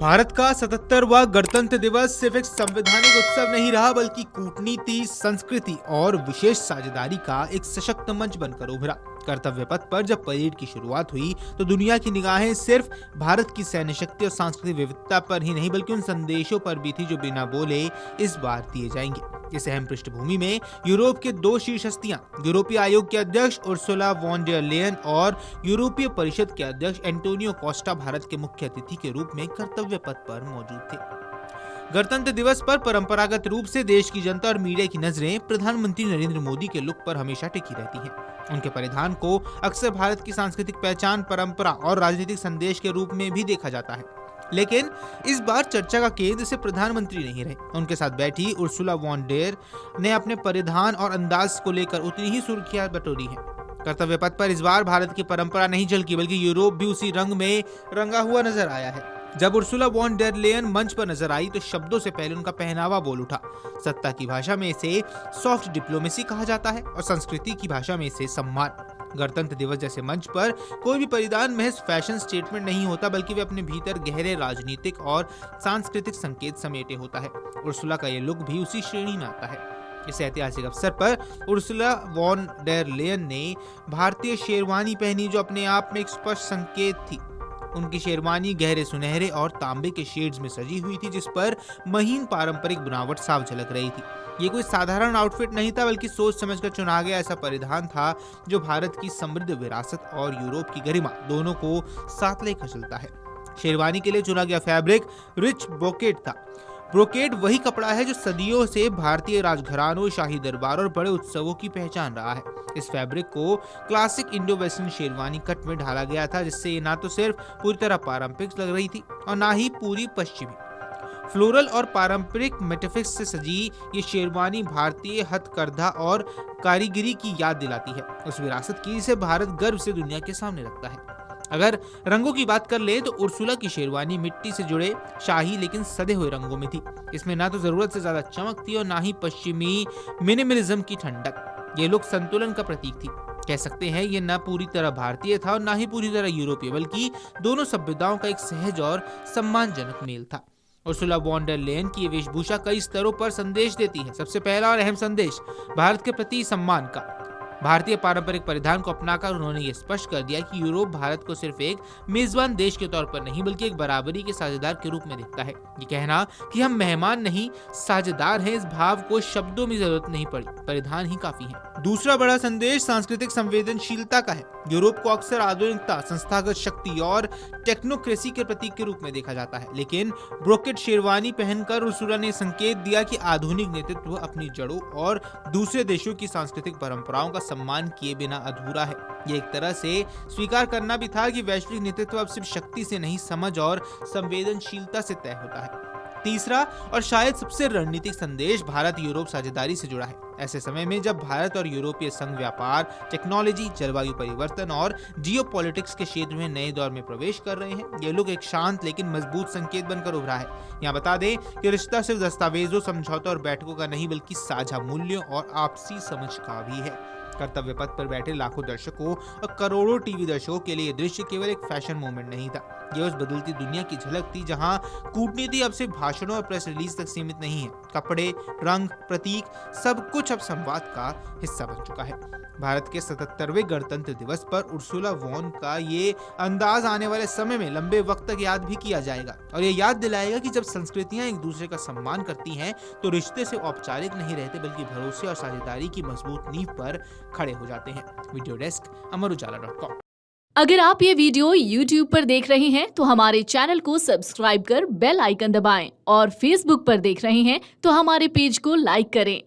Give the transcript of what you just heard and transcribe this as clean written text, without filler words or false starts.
भारत का 77वां गणतंत्र दिवस सिर्फ एक संवैधानिक उत्सव नहीं रहा, बल्कि कूटनीति, संस्कृति और विशेष साझेदारी का एक सशक्त मंच बनकर उभरा। कर्तव्य पथ पर जब परेड की शुरुआत हुई तो दुनिया की निगाहें सिर्फ भारत की सैन्य शक्ति और सांस्कृतिक विविधता पर ही नहीं, बल्कि उन संदेशों पर भी थी जो बिना बोले इस बार दिए जाएंगे। इस अहम पृष्ठभूमि में यूरोप के दो शीर्ष हस्तियां, यूरोपीय आयोग के अध्यक्ष उर्सुला वॉन डेर लेयन और यूरोपीय परिषद के अध्यक्ष एंटोनियो कोस्टा भारत के मुख्य अतिथि के रूप में कर्तव्य पथ पर मौजूद थे। गणतंत्र दिवस पर परंपरागत रूप से देश की जनता और मीडिया की नजरें प्रधानमंत्री नरेंद्र मोदी के लुक पर हमेशा टिकी रहती हैं। उनके परिधान को अक्सर भारत की सांस्कृतिक पहचान, परंपरा और राजनीतिक संदेश के रूप में भी देखा जाता है, लेकिन इस बार चर्चा का केंद्र सिर्फ प्रधानमंत्री नहीं रहे। उनके साथ बैठी उर्सुला वॉन डेर ने अपने परिधान और अंदाज को लेकर उतनी ही सुर्खियां बटोरी हैं। कर्तव्य पथ पर इस बार भारत की परंपरा नहीं झलकी, बल्कि यूरोप भी उसी रंग में रंगा हुआ नजर आया है। जब उर्सुला वॉन डेर लेयन मंच पर नजर आई तो शब्दों से पहले उनका पहनावा बोल उठा। सत्ता की भाषा में इसे सॉफ्ट डिप्लोमेसी कहा जाता है और संस्कृति की भाषा में इसे सम्मान। गणतंत्र दिवस जैसे मंच पर कोई भी परिधान महज फैशन स्टेटमेंट नहीं होता, बल्कि वे अपने भीतर गहरे राजनीतिक और सांस्कृतिक संकेत समेटे होता है। उर्सुला का ये लुक भी उसी श्रेणी में आता है। इस ऐतिहासिक अवसर पर उर्सुला वॉन डेर लेयन ने भारतीय शेरवानी पहनी, जो अपने आप में एक स्पष्ट संकेत थी। उनकी शेरवानी गहरे सुनहरे और तांबे के शेड्स में सजी हुई थी, जिस पर महीन पारंपरिक बनावट साफ झलक रही थी। ये कोई साधारण आउटफिट नहीं था, बल्कि सोच समझकर चुना गया ऐसा परिधान था जो भारत की समृद्ध विरासत और यूरोप की गरिमा दोनों को साथ लेकर चलता है। शेरवानी के लिए चुना गया फैब्रिक रिच ब्रोकेड था। ब्रोकेड वही कपड़ा है जो सदियों से भारतीय राजघरानों, शाही दरबार और बड़े उत्सवों की पहचान रहा है। इस फैब्रिक को classic Indo western sherwani cut में ढाला गया था, जिससे ये ना तो सिर्फ पूरी तरह पारंपरिक लग रही थी और ना ही पूरी पश्चिमी। फ्लोरल और पारंपरिक मेटाफिक्स से सजी ये शेरवानी भारतीय हथकरघा और कारीगरी की याद दिलाती है, उस विरासत की जिसे भारत गर्व से दुनिया के सामने रखता है। अगर रंगों की बात कर ले तो उर्सुला की शेरवानी मिट्टी से जुड़े शाही लेकिन सधे हुए रंगों में थी। इसमें ना तो जरूरत से ज्यादा चमक थी और ना ही पश्चिमी मिनिमलिज्म की ठंडक। ये लुक संतुलन का प्रतीक थी। कह सकते हैं ये ना पूरी तरह भारतीय था और ना ही पूरी तरह यूरोपीय, बल्कि दोनों सभ्यताओं का एक सहज और सम्मानजनक मेल था। उर्सुला वॉन डेर लेयन की ये वेशभूषा कई स्तरों पर संदेश देती है। सबसे पहला और अहम संदेश भारत के प्रति सम्मान का। भारतीय पारंपरिक परिधान को अपनाकर उन्होंने ये स्पष्ट कर दिया कि यूरोप भारत को सिर्फ एक मेजबान देश के तौर पर नहीं, बल्कि एक बराबरी के साझेदार के रूप में देखता है। ये कहना कि हम मेहमान नहीं साझेदार हैं, इस भाव को शब्दों में जरूरत नहीं पड़ी, परिधान ही काफी है। दूसरा बड़ा संदेश सांस्कृतिक संवेदनशीलता का है। यूरोप को अक्सर आधुनिकता, संस्थागत शक्ति और टेक्नोक्रेसी के प्रतीक के रूप में देखा जाता है, लेकिन ब्रोकेड शेरवानी पहनकर उर्सुला ने संकेत दिया कि आधुनिक नेतृत्व अपनी जड़ों और दूसरे देशों की सांस्कृतिक परंपराओं का सम्मान किए बिना अधूरा है। ये एक तरह से स्वीकार करना भी था कि वैश्विक नेतृत्व अब सिर्फ शक्ति से नहीं, समझ और संवेदनशीलता से तय होता है। तीसरा और शायद सबसे रणनीतिक संदेश भारत यूरोप साझेदारी से जुड़ा है। ऐसे समय में जब भारत और यूरोपीय संघ व्यापार, टेक्नोलॉजी, जलवायु परिवर्तन और जियोपॉलिटिक्स के क्षेत्र में नए दौर में प्रवेश कर रहे हैं, ये लोग एक शांत लेकिन मजबूत संकेत बनकर उभरा है। यहाँ बता दें कि रिश्ता सिर्फ दस्तावेजों, समझौतों और बैठकों का नहीं, बल्कि साझा मूल्यों और आपसी समझ का भी है। कर्तव्य पथ पर बैठे लाखों दर्शकों और करोड़ों टीवी दर्शकों के लिए दृश्य केवल एक फैशन मोमेंट नहीं था, यह उस बदलती दुनिया की झलक थी जहां कूटनीति अब सिर्फ भाषणों और प्रेस रिलीज तक सीमित नहीं है। कपड़े, रंग, प्रतीक, सब कुछ अब संवाद का हिस्सा बन चुका है। भारत के 77वें गणतंत्र दिवस पर उर्सुला वॉन का ये अंदाज आने वाले समय में लंबे वक्त तक याद भी किया जाएगा और ये याद दिलाएगा कि जब संस्कृतियां एक दूसरे का सम्मान करती हैं तो रिश्ते से औपचारिक नहीं रहते, बल्कि भरोसे और साझेदारी की मजबूत नींव पर खड़े हो जाते हैं। वीडियो डेस्क अमरउजाला.com। अगर आप ये वीडियो YouTube पर देख रहे हैं तो हमारे चैनल को सब्सक्राइब कर बेल आइकन दबाएं और Facebook पर देख रहे हैं तो हमारे पेज को लाइक करें।